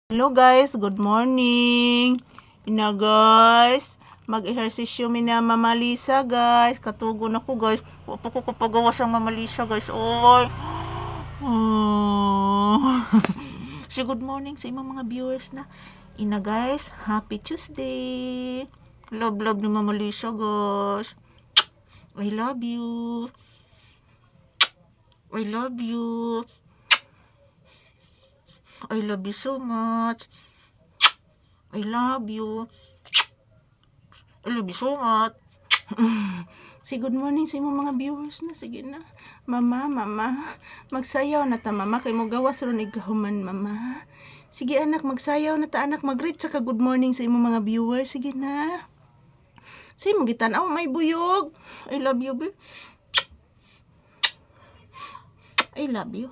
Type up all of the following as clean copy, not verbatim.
Hello guys, good morning. Ina guys, mag-ehersisyo mi na Mama Lisa guys. Katugon ako guys. Wapo ko kapagawa sa Mama Lisa guys. Oy. So good morning sa imong mga viewers na. Ina guys, happy Tuesday. Love ni Mama Lisa guys. I love you. I love you. I love you so much. I love you. I love you so much. Say good morning sa imong mga viewers na. Sige na. Mama. Magsayaw na ta, mama. Kay mo gawas ron igahuman, mama. Sige anak, magsayaw na ta, anak. Mag-read sa ka good morning sa imong mga viewers. Sige na. Say mo gitan-aw, may buyog. I love you, babe. I love you.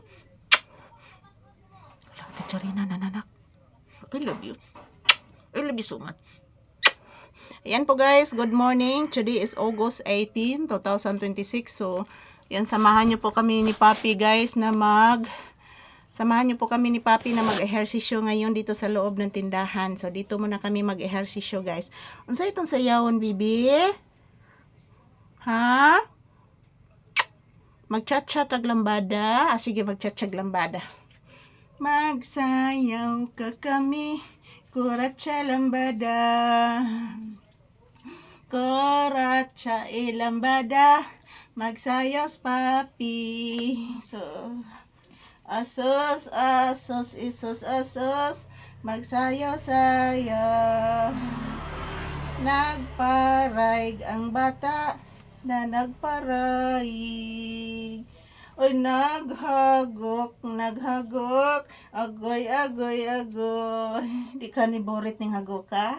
Charina nanak. I love you. I love you so much. Ayan po guys, good morning. Today is August 18, 2026. So, yan, samahan nyo po kami ni Papi guys na mag-ehersisyo ngayon dito sa loob ng tindahan. So, dito muna kami mag-ehersisyo guys. Unsa itong sayawon, bibi? Ha? Magchat-chat ag lambada? Sige, magchat-chat lambada. Magsayaw ka kami, kuratsa lambada. Kuratsa ilambada, magsayaw papi. So, asos, isos, magsayaw-sayaw. Nagparaig ang bata na nagparaig. Oy, naghagok, agoy. Di ka ni borit ning hagok ka?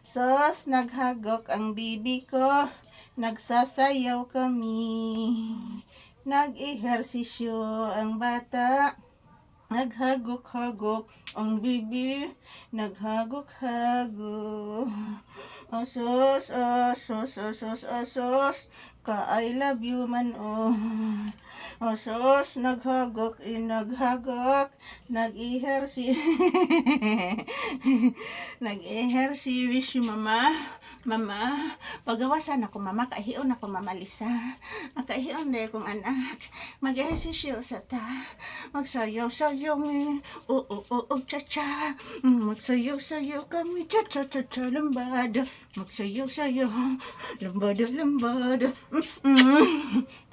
Sos, naghagok ang bibi ko, nagsasayaw kami. Nag-ehersisyo ang bata, naghagok ang bibi, naghagok. Asos, ka I love you man oh. Asos, naghagok, nag-ehersisyo mama, pagawasan ako mama, kahiyon ako Mama Lisa, kahiyon na akong anak, mag-ehersisyo sa ta, magsayaw mi, cha-cha, magsayaw kami, cha-cha, lambada, magsayaw, lambada,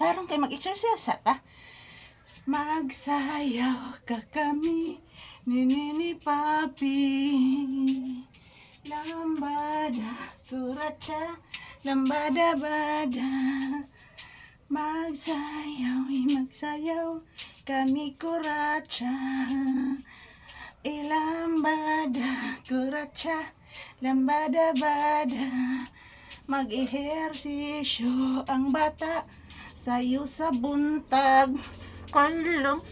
tarong kayo mag-exercise sa ta, magsayaw ka kami, ni papi, lambada, kuratsa, lambada-bada. Magsayaw kami kuratsa. Ilambada, kuratsa, lambada-bada. Mag-ehersisyo ang bata, sayo sa buntag. Kailang.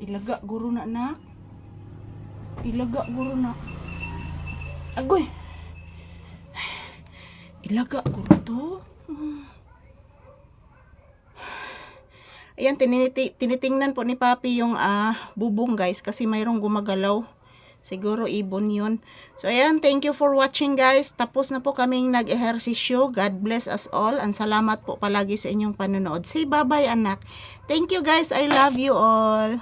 Ilaga guro na na. Agoy. Ilaga guro to. Ayan, tinitingnan po ni Papi yung bubong guys kasi mayroong gumagalaw. Siguro ibon yun. So ayan, thank you for watching guys. Tapos na po kaming nag-ehersisyo. God bless us all. And salamat po palagi sa inyong panonood. Say bye-bye anak. Thank you guys. I love you all.